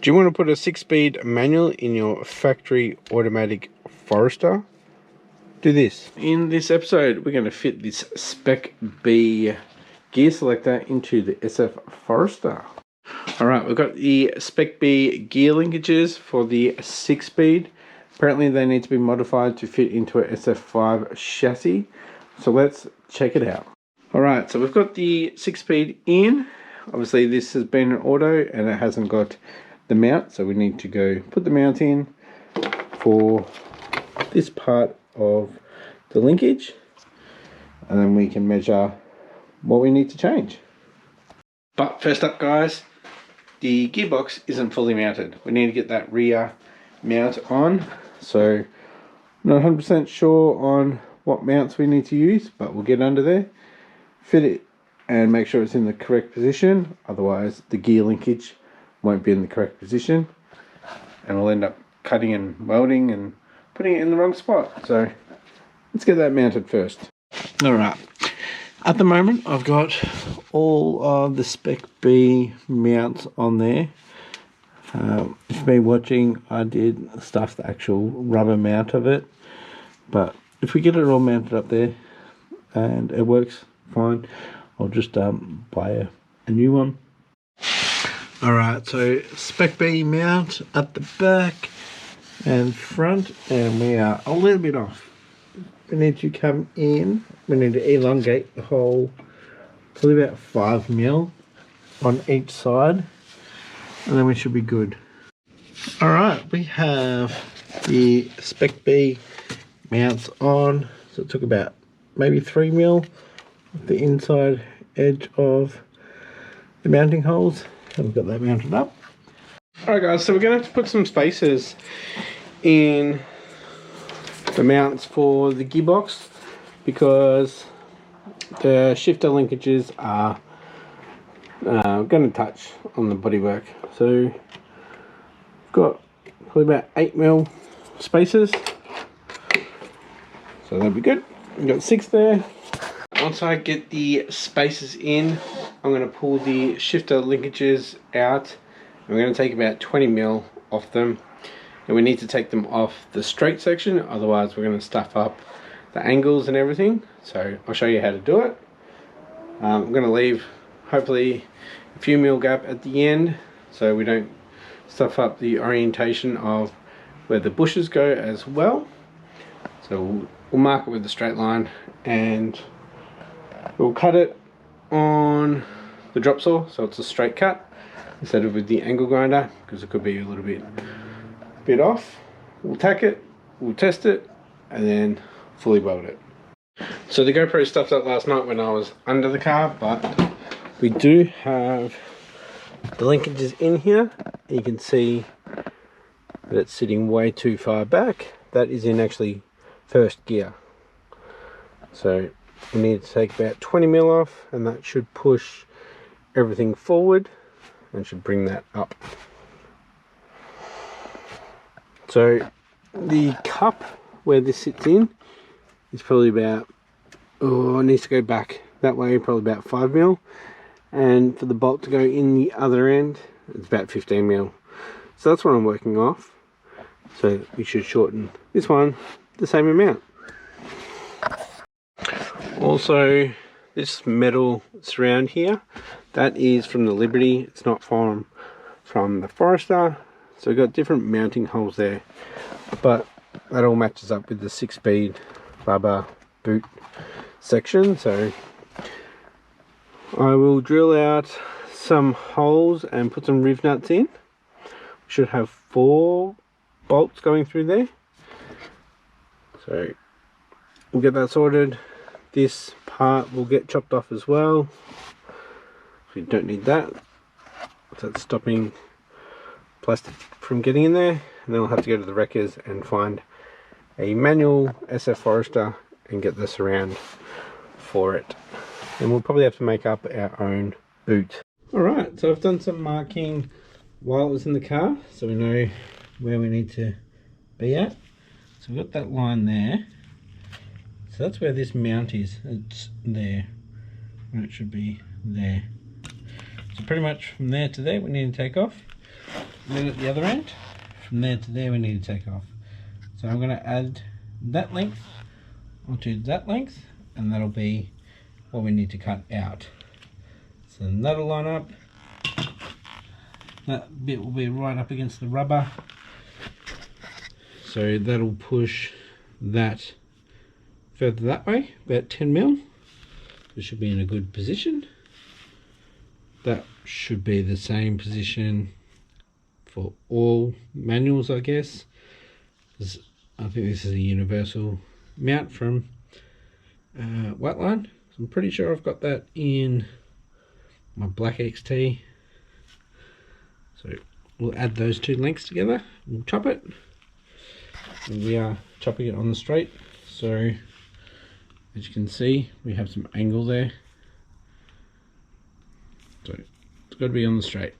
Do you want to put a 6-speed manual in your factory automatic Forester? Do this. In this episode, we're going to fit this Spec B gear selector into the SF Forester. Alright, we've got the Spec B gear linkages for the 6-speed. Apparently they need to be modified to fit into a SF5 chassis. So let's check it out. Alright, so we've got the 6-speed in. Obviously this has been an auto and it hasn't got the mount, so we need to go put the mount in for this part of the linkage, and then we can measure what we need to change. But first up, guys, the gearbox isn't fully mounted. We need to get that rear mount on, so I'm not 100% sure on what mounts we need to use, but we'll get under there, fit it and make sure it's in the correct position, otherwise the gear linkage won't be in the correct position and we'll end up cutting and welding and putting it in the wrong spot. So let's get that mounted first. Alright, at the moment I've got all of the Spec B mounts on there. If you've been watching, I did stuff the actual rubber mount of it, but if we get it all mounted up there and it works fine, I'll just buy a new one. Alright, so Spec B mount at the back and front, and we are a little bit off. We need to come in, we need to elongate the hole probably about 5 mil on each side, and then we should be good. Alright, we have the Spec B mounts on, so it took about maybe 3 mil off the inside edge of the mounting holes. We've got that mounted up. Alright guys, so we're going to have to put some spacers in the mounts for the gearbox because the shifter linkages are going to touch on the bodywork. So we've got probably about 8 mil spacers, so that'll be good. We've got 6 there. Once I get the spacers in, I'm going to pull the shifter linkages out. And we're going to take about 20 mil off them, and we need to take them off the straight section, otherwise we're going to stuff up the angles and everything. So I'll show you how to do it. I'm going to leave hopefully a few mil gap at the end so we don't stuff up the orientation of where the bushes go as well. So we'll mark it with a straight line and we'll cut it on the drop saw so it's a straight cut instead of with the angle grinder, because it could be a little bit off. We'll tack it, we'll test it, and then fully weld it. So the GoPro stuffed up last night when I was under the car, but we do have the linkages in here. You can see that it's sitting way too far back. That is in actually first gear. So we need to take about 20 mil off, and that should push everything forward and should bring that up. So the cup where this sits in is probably about, it needs to go back that way, probably about 5 mil, and for the bolt to go in the other end it's about 15 mil. So that's what I'm working off. So we should shorten this one the same amount. Also, this metal surround here, that is from the Liberty, it's not from the Forester. So we've got different mounting holes there, but that all matches up with the 6-speed rubber boot section. So I will drill out some holes and put some riv nuts in. We should have 4 bolts going through there. So we'll get that sorted. This part will get chopped off as well. We don't need that. So that's stopping plastic from getting in there. And then we'll have to go to the wreckers and find a manual SF Forester and get the surround for it. And we'll probably have to make up our own boot. Alright, so I've done some marking while it was in the car, so we know where we need to be at. So we've got that line there. So that's where this mount is. It's there. And it should be there. So pretty much from there to there we need to take off. then at the other end, from there to there we need to take off. So I'm going to add that length onto that length, and that'll be what we need to cut out. So then that'll line up. That bit will be right up against the rubber. So that'll push that further that way, about 10 mil. It should be in a good position. That should be the same position for all manuals, I guess. I think this is a universal mount from Whiteline. So I'm pretty sure I've got that in my black XT. So we'll add those two lengths together, we'll chop it, and we are chopping it on the straight. So as you can see, we have some angle there, so it's got to be on the straight.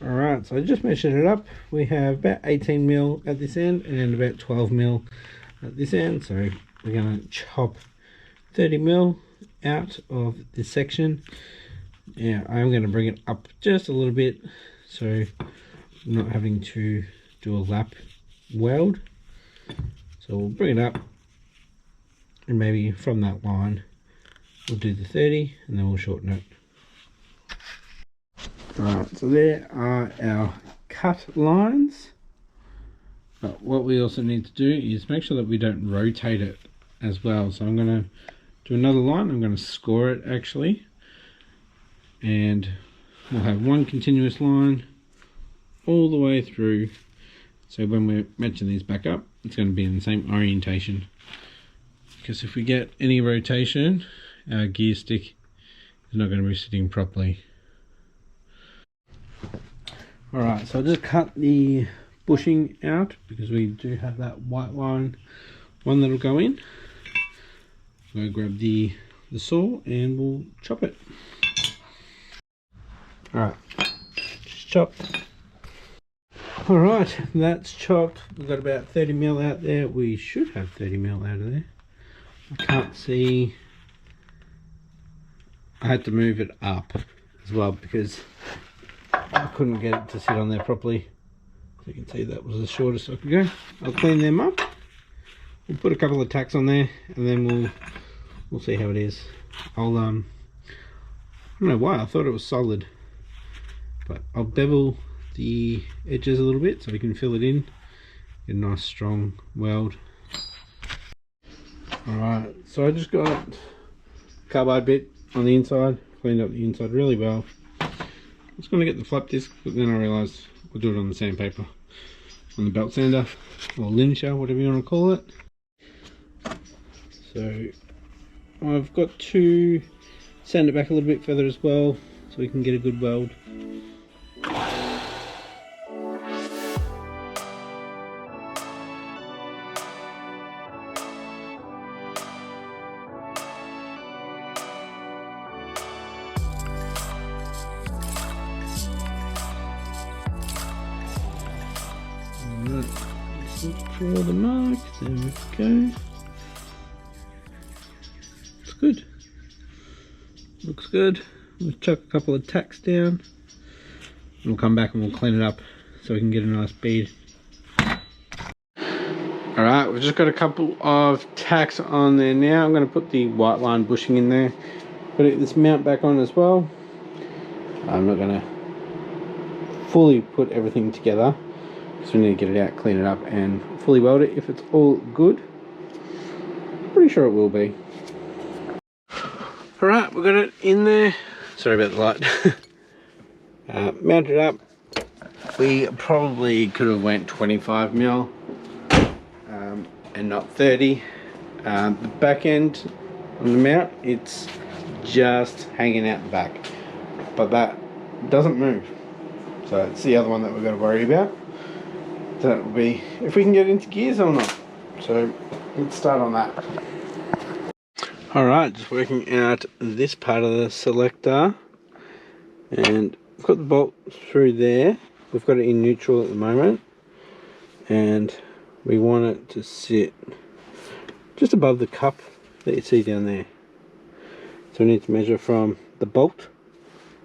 Alright, so I just measured it up. We have about 18 mil at this end and about 12 mil at this end, so we're going to chop 30 mil out of this section. Yeah, I'm going to bring it up just a little bit, so I'm not having to do a lap weld. So we'll bring it up, and maybe from that line we'll do the 30 and then we'll shorten it. Alright, so there are our cut lines. But what we also need to do is make sure that we don't rotate it as well. So I'm going to do another line. I'm going to score it actually, and we'll have one continuous line all the way through. So when we matching these back up, it's going to be in the same orientation, because if we get any rotation, our gear stick is not going to be sitting properly. Alright, so I just cut the bushing out because we do have that white line one that'll go in. I'm going to grab the saw and we'll chop it. Alright, just chopped. Alright, that's chopped. We've got about 30 mil out there. We should have 30 mil out of there. I can't see. I had to move it up as well because I couldn't get it to sit on there properly. So you can see that was the shortest I could go. I'll clean them up. We'll put a couple of tacks on there, and then we'll see how it is. I don't know why I thought it was solid, but I'll bevel the edges a little bit so we can fill it in. Get a nice strong weld. Alright, so I just got a carbide bit on the inside, cleaned up the inside really well. I was going to get the flap disc, but then I realised we'll do it on the sandpaper, on the belt sander, or linkage, whatever you want to call it. So I've got to sand it back a little bit further as well, so we can get a good weld. Draw the mark, there we go. It's good. Looks good. We'll chuck a couple of tacks down, and we'll come back and we'll clean it up so we can get a nice bead. Alright, we've just got a couple of tacks on there now. I'm going to put the white line bushing in there. Put this mount back on as well. I'm not going to fully put everything together, so we need to get it out, clean it up and fully weld it if it's all good. Pretty sure it will be. Alright, we've got it in there. Sorry about the light. Mounted up. We probably could have went 25 mil and not 30. The back end on the mount, it's just hanging out the back, but that doesn't move. So it's the other one that we've got to worry about. That will be if we can get into gears or not. So let's start on that. Alright, just working out this part of the selector, and we've got the bolt through there. We've got it in neutral at the moment, and we want it to sit just above the cup that you see down there. So we need to measure from the bolt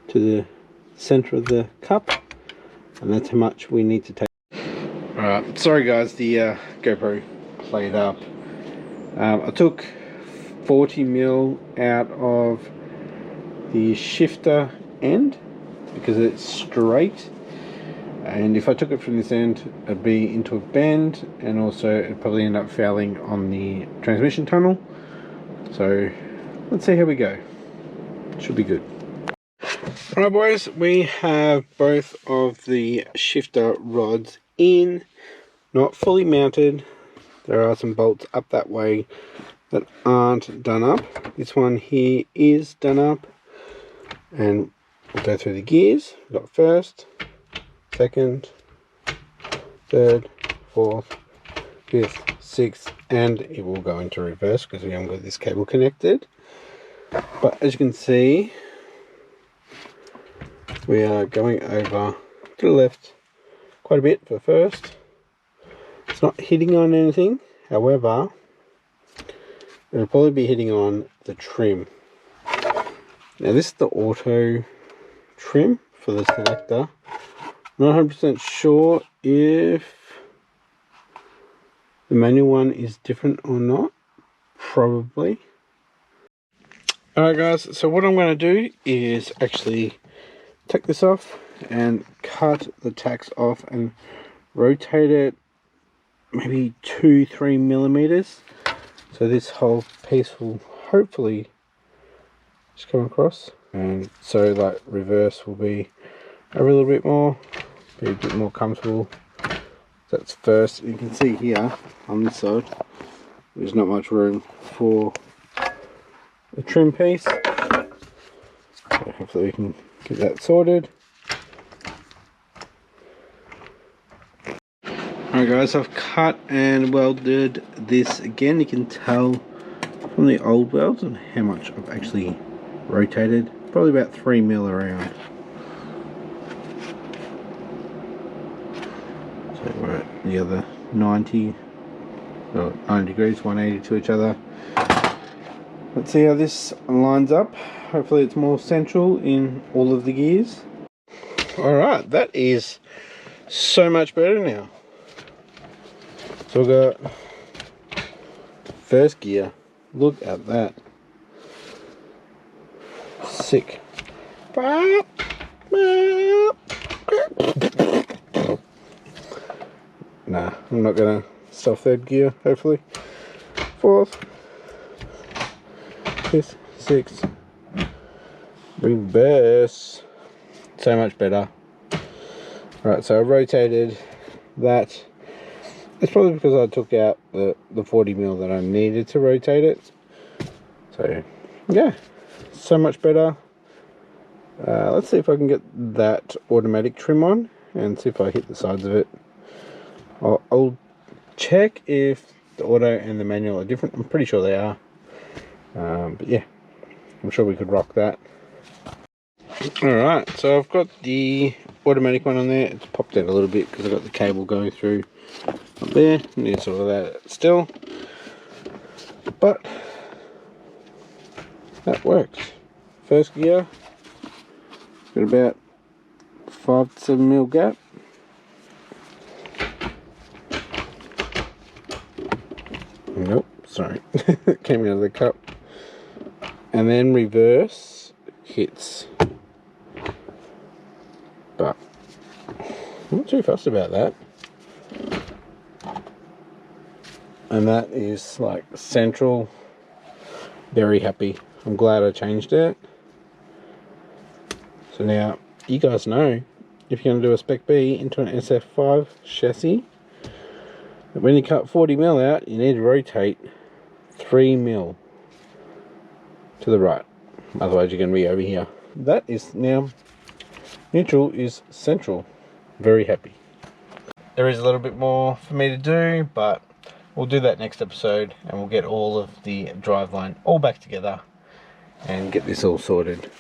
to the center of the cup, and that's how much we need to take. Alright, sorry guys, the GoPro played up. I took 40mm out of the shifter end because it's straight, and if I took it from this end it'd be into a bend, and also it'd probably end up fouling on the transmission tunnel. So let's see how we go. Should be good. Alright boys, we have both of the shifter rods in, not fully mounted. There are some bolts up that way that aren't done up. This one here is done up, and we'll go through the gears. We've got first, second, third, fourth, fifth, sixth, and it will go into reverse because we haven't got this cable connected. But as you can see, we are going over to the left quite a bit for first. It's not hitting on anything, however, it'll probably be hitting on the trim. Now this is the auto trim for the selector. Not 100% sure if the manual one is different or not. Probably. Alright guys, so what I'm going to do is actually take this off and cut the tacks off and rotate it maybe 2-3 millimeters, so this whole piece will hopefully just come across, and so like reverse will be a little bit more, be a bit more comfortable. That's first. You can see here on this side there's not much room for the trim piece, so hopefully we can get that sorted. Alright guys, I've cut and welded this again. You can tell from the old welds on how much I've actually rotated. Probably about 3 mil around. So we're at the other 90 degrees, 180 to each other. Let's see how this lines up. Hopefully it's more central in all of the gears. Alright, that is so much better now. So we've got first gear. Look at that. Sick. Nah, I'm not gonna stop third gear, hopefully. Fourth, fifth, sixth, reverse. So much better. Right, so I rotated that. It's probably because I took out the 40mm that I needed to rotate it. So yeah, so much better. Let's see if I can get that automatic trim on and see if I hit the sides of it. I'll check if the auto and the manual are different. I'm pretty sure they are. But yeah, I'm sure we could rock that. Alright, so I've got the automatic one on there. It's popped out a little bit because I've got the cable going through up there. Need to sort of that still, but that works. First gear, got about 5 to 7 mil gap. Nope, sorry, it came out of the cup. And then reverse hits, but I'm not too fussed about that. And that is like central. Very happy. I'm glad I changed it. So now you guys know, if you're going to do a Spec B into an SF5 chassis, that when you cut 40mm out, you need to rotate 3mm to the right. Otherwise you're going to be over here. That is now, neutral is central. Very happy. There is a little bit more for me to do, but we'll do that next episode, and we'll get all of the driveline all back together and get this all sorted.